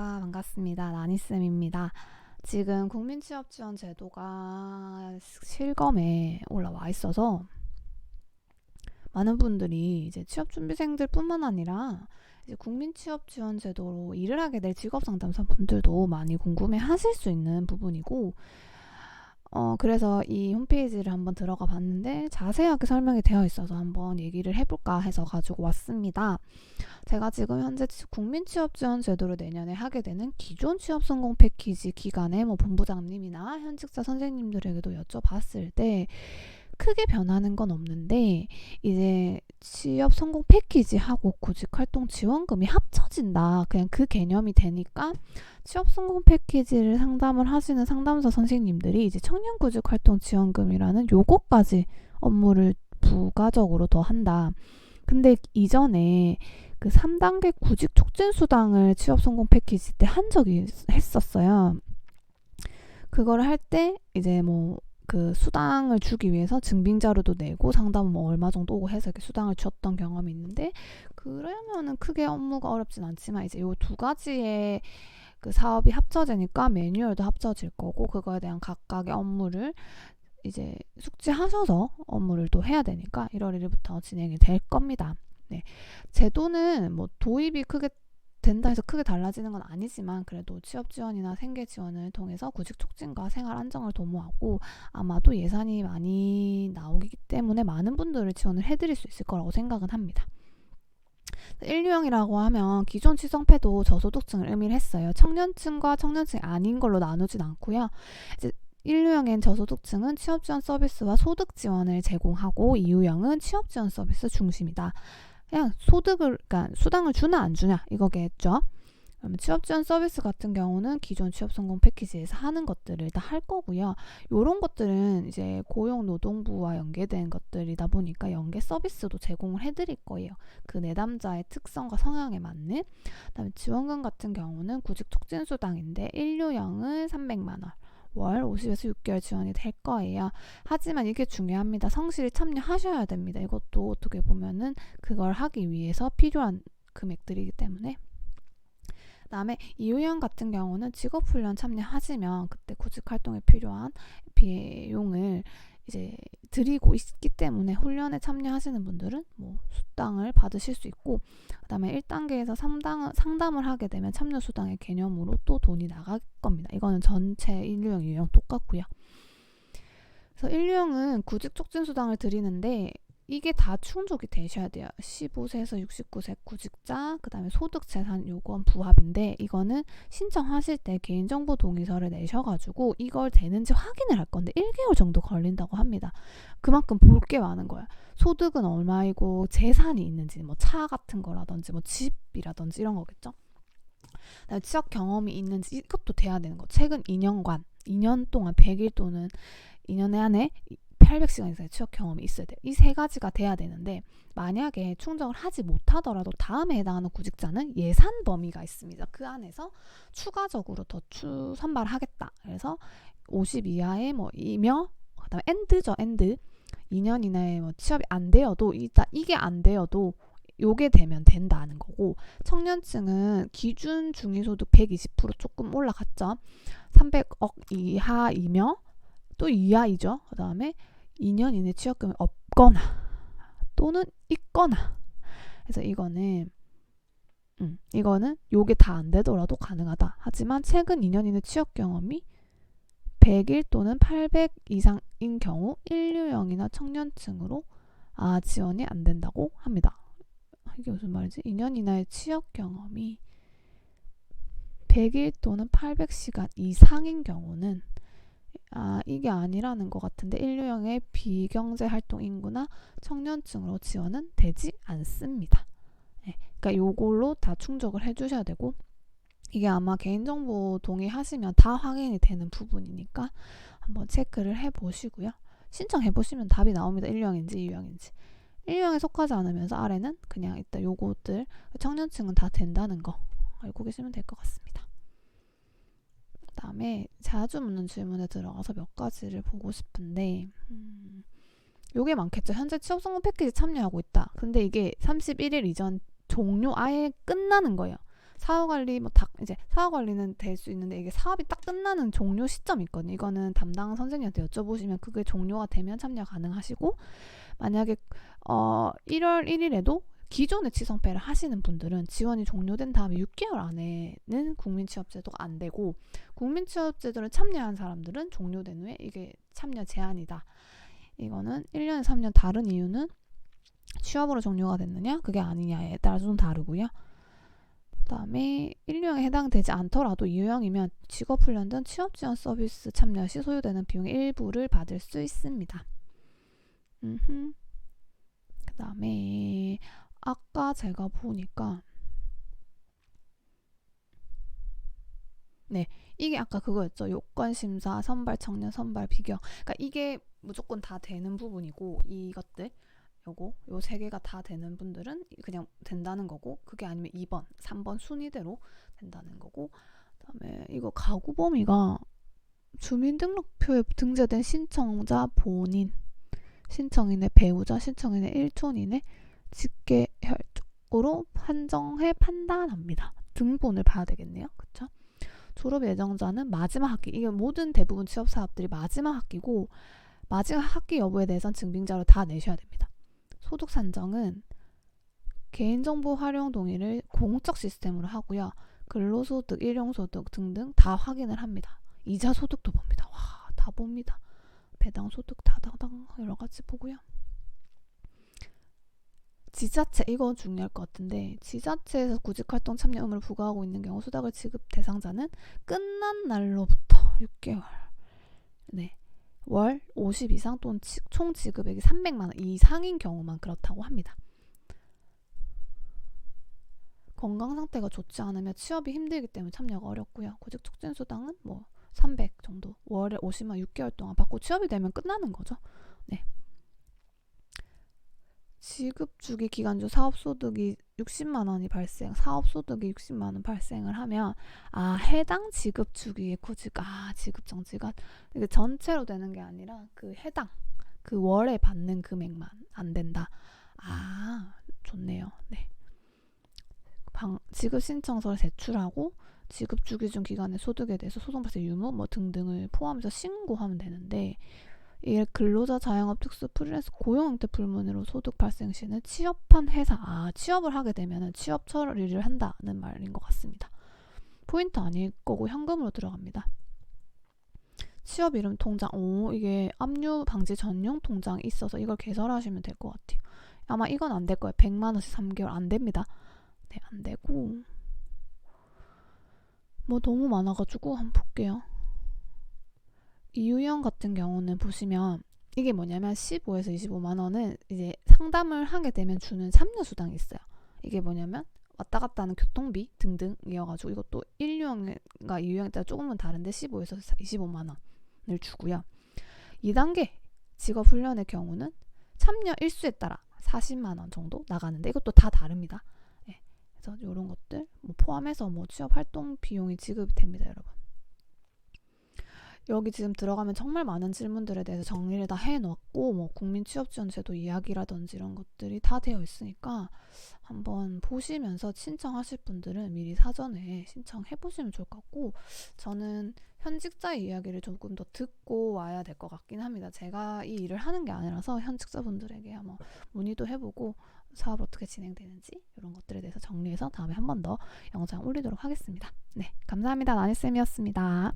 반갑습니다. 나니쌤입니다. 지금 국민취업지원제도가 실검에 올라와 있어서 많은 분들이 이제 취업준비생들뿐만 아니라 이제 국민취업지원제도로 일을 하게 될 직업상담사 분들도 많이 궁금해 하실 수 있는 부분이고, 그래서 이 홈페이지를 한번 들어가 봤는데 자세하게 설명이 되어 있어서 한번 얘기를 해볼까 해서 가지고 왔습니다. 제가 지금 현재 국민취업지원제도를 내년에 하게 되는 기존 취업성공 패키지 기간에 본부장님이나 현직자 선생님들에게도 여쭤봤을 때 크게 변하는 건 없는데, 이제 취업성공 패키지하고 구직활동 지원금이 합쳐진다, 그냥 그 개념이 되니까 취업성공 패키지를 상담을 하시는 상담사 선생님들이 이제 청년구직활동 지원금이라는 요거까지 업무를 부가적으로 더 한다. 근데 이전에 그 3단계 구직 촉진 수당을 취업 성공 패키지 때 한 적이 했었어요. 그거를 할 때 이제 그 수당을 주기 위해서 증빙 자료도 내고 상담은 얼마 정도 오고 해서 이렇게 수당을 줬던 경험이 있는데, 그러면은 크게 업무가 어렵진 않지만 이제 요 두 가지의 그 사업이 합쳐지니까 매뉴얼도 합쳐질 거고, 그거에 대한 각각의 업무를 이제 숙지하셔서 업무를 또 해야 되니까 1월 1일부터 진행이 될 겁니다. 네. 제도는 도입이 크게 된다 해서 크게 달라지는 건 아니지만, 그래도 취업 지원이나 생계 지원을 통해서 구직 촉진과 생활 안정을 도모하고 아마도 예산이 많이 나오기 때문에 많은 분들을 지원을 해드릴 수 있을 거라고 생각은 합니다. 1유형이라고 하면 기존 취성패도 저소득층을 의미를 했어요. 청년층과 청년층이 아닌 걸로 나누진 않고요. 이제 1유형엔 저소득층은 취업지원 서비스와 소득 지원을 제공하고, 2유형은 취업지원 서비스 중심이다. 그냥 그러니까 수당을 주나 안 주냐 이거겠죠. 그러면 취업지원 서비스 같은 경우는 기존 취업성공 패키지에서 하는 것들을 다 할 거고요. 이런 것들은 이제 고용노동부와 연계된 것들이다 보니까 연계 서비스도 제공을 해드릴 거예요. 그 내담자의 특성과 성향에 맞는. 그다음에 지원금 같은 경우는 구직 촉진 수당인데 1유형은 300만 원. 월 50에서 6개월 지원이 될 거예요. 하지만 이게 중요합니다. 성실히 참여하셔야 됩니다. 이것도 어떻게 보면은 그걸 하기 위해서 필요한 금액들이기 때문에. 그다음에 2유형 같은 경우는 직업훈련 참여하시면 그때 구직활동에 필요한 비용을 이제 드리고 있기 때문에 훈련에 참여하시는 분들은 수당을 받으실 수 있고, 그다음에 1단계에서 상담을 하게 되면 참여수당의 개념으로 또 돈이 나갈 겁니다. 이거는 전체 1유형, 2유형 똑같고요. 그래서 1유형은 구직촉진수당을 드리는데 이게 다 충족이 되셔야 돼요. 15세에서 69세 구직자, 그 다음에 소득재산 요건 부합인데, 이거는 신청하실 때 개인정보 동의서를 내셔가지고 이걸 되는지 확인을 할 건데 1개월 정도 걸린다고 합니다. 그만큼 볼 게 많은 거야. 소득은 얼마이고 재산이 있는지, 차 같은 거라든지 집이라든지 이런 거겠죠. 그다음에 취업 경험이 있는지 이것도 돼야 되는 거. 최근 2년 동안 100일 또는 2년 안에 800시간 이상의 취업 경험이 있어야 돼요. 이 세 가지가 돼야 되는데, 만약에 충족을 하지 못하더라도 다음에 해당하는 구직자는 예산 범위가 있습니다. 그 안에서 추가적으로 더 선발하겠다. 그래서 50 이하의 이며, 그다음에 엔드죠. 2년 이내에 취업이 안 되어도 이게 안 되어도 요게 되면 된다는 거고, 청년층은 기준 중위소득 120% 조금 올라갔죠. 300억 이하이며 또 이하이죠. 그 다음에 2년 이내 취업금이 없거나 또는 있거나. 그래서 이거는 요게 다 안 되더라도 가능하다. 하지만 최근 2년 이내 취업 경험이 100일 또는 800 이상인 경우 1유형이나 청년층으로 지원이 안 된다고 합니다. 이게 무슨 말이지? 2년 이내의 취업 경험이 100일 또는 800시간 이상인 경우는 이게 아니라는 것 같은데 1유형의 비경제 활동 인구나 청년층으로 지원은 되지 않습니다. 네, 그러니까 요걸로 다 충족을 해주셔야 되고, 이게 아마 개인정보 동의하시면 다 확인이 되는 부분이니까 한번 체크를 해보시고요. 신청해보시면 답이 나옵니다. 1유형인지 2유형인지. 1유형에 속하지 않으면서 아래는 그냥 일단 요것들, 청년층은 다 된다는 거 알고 계시면 될 것 같습니다. 그 다음에 자주 묻는 질문에 들어가서 몇 가지를 보고 싶은데, 요게 많겠죠. 현재 취업성공 패키지 참여하고 있다. 근데 이게 31일 이전 종료 아예 끝나는 거예요. 사후관리 이제 사후관리는 될 수 있는데 이게 사업이 딱 끝나는 종료 시점이 있거든요. 이거는 담당 선생님한테 여쭤보시면 그게 종료가 되면 참여 가능하시고, 만약에 1월 1일에도 기존의 치성패를 하시는 분들은 지원이 종료된 다음에 6개월 안에는 국민취업제도가 안 되고, 국민취업제도를 참여한 사람들은 종료된 후에 이게 참여 제한이다. 이거는 1년에 3년 다른 이유는 취업으로 종료가 됐느냐 그게 아니냐에 따라서 좀 다르고요. 그 다음에 1유형에 해당되지 않더라도 2유형이면 직업훈련 등 취업지원 서비스 참여 시 소요되는 비용의 일부를 받을 수 있습니다. 그 다음에 아까 제가 보니까 네, 이게 아까 그거였죠. 요건심사, 선발 청년, 선발 비경. 그러니까 이게 무조건 다 되는 부분이고, 이것들 요 세 개가 다 되는 분들은 그냥 된다는 거고, 그게 아니면 2번, 3번 순위대로 된다는 거고, 그다음에 이거 가구 범위가 주민등록표에 등재된 신청자 본인, 신청인의 배우자, 신청인의 일촌인의 직계혈족으로 판정해 판단합니다. 등본을 봐야 되겠네요. 그쵸? 졸업 예정자는 마지막 학기, 이게 모든 대부분 취업 사업들이 마지막 학기고, 마지막 학기 여부에 대해서는 증빙자료 다 내셔야 됩니다. 소득 산정은 개인정보 활용 동의를 공적 시스템으로 하고요. 근로소득, 일용소득 등등 다 확인을 합니다. 이자 소득도 봅니다. 와, 다 봅니다. 배당 소득 다다당 여러 가지 보고요. 지자체, 이거 중요할 것 같은데, 지자체에서 구직활동 참여 의무를 부과하고 있는 경우 수당을 지급 대상자는 끝난 날로부터 6개월 네, 월 50 이상 또는 총 지급액이 300만 원 이상인 경우만 그렇다고 합니다. 건강 상태가 좋지 않으면 취업이 힘들기 때문에 참여가 어렵고요. 구직 촉진 수당은 300 정도, 월에 50만 6개월 동안 받고 취업이 되면 끝나는 거죠. 네. 지급 주기 기간 중 사업소득이 60만 원이 사업소득이 60만 원 발생을 하면 해당 지급 주기의 지급 정지가 이게 전체로 되는 게 아니라 그 해당 그 월에 받는 금액만 안 된다. 좋네요. 네. 지급 신청서를 제출하고 지급 주기 중 기간의 소득에 대해서 소송 발생 유무 등등을 포함해서 신고하면 되는데, 이게 근로자 자영업 특수 프리랜서 고용 형태 불문으로 소득 발생 시는 취업한 회사, 취업을 하게 되면 취업 처리를 한다는 말인 것 같습니다. 포인트 아닐 거고 현금으로 들어갑니다. 취업 이름 통장, 이게 압류 방지 전용 통장이 있어서 이걸 개설하시면 될 것 같아요. 아마 이건 안 될 거예요. 100만 원씩 3개월 안 됩니다. 네, 안 되고 너무 많아가지고 한번 볼게요. 이유형 같은 경우는 보시면 이게 뭐냐면 15에서 25만 원은 이제 상담을 하게 되면 주는 참여수당이 있어요. 이게 뭐냐면 왔다 갔다 하는 교통비 등등이어가지고 이것도 1유형과 2유형에 따라 조금은 다른데 15에서 25만 원을 주고요. 2단계 직업훈련의 경우는 참여 일수에 따라 40만 원 정도 나가는데 이것도 다 다릅니다. 네. 그래서 이런 것들 포함해서 취업 활동 비용이 지급이 됩니다, 여러분. 여기 지금 들어가면 정말 많은 질문들에 대해서 정리를 다 해놓았고 국민취업지원제도 이야기라든지 이런 것들이 다 되어 있으니까 한번 보시면서 신청하실 분들은 미리 사전에 신청해 보시면 좋을 것 같고, 저는 현직자의 이야기를 조금 더 듣고 와야 될 것 같긴 합니다. 제가 이 일을 하는 게 아니라서 현직자분들에게 한번 문의도 해보고 사업 어떻게 진행되는지 이런 것들에 대해서 정리해서 다음에 한 번 더 영상 올리도록 하겠습니다. 네, 감사합니다. 나니쌤이었습니다.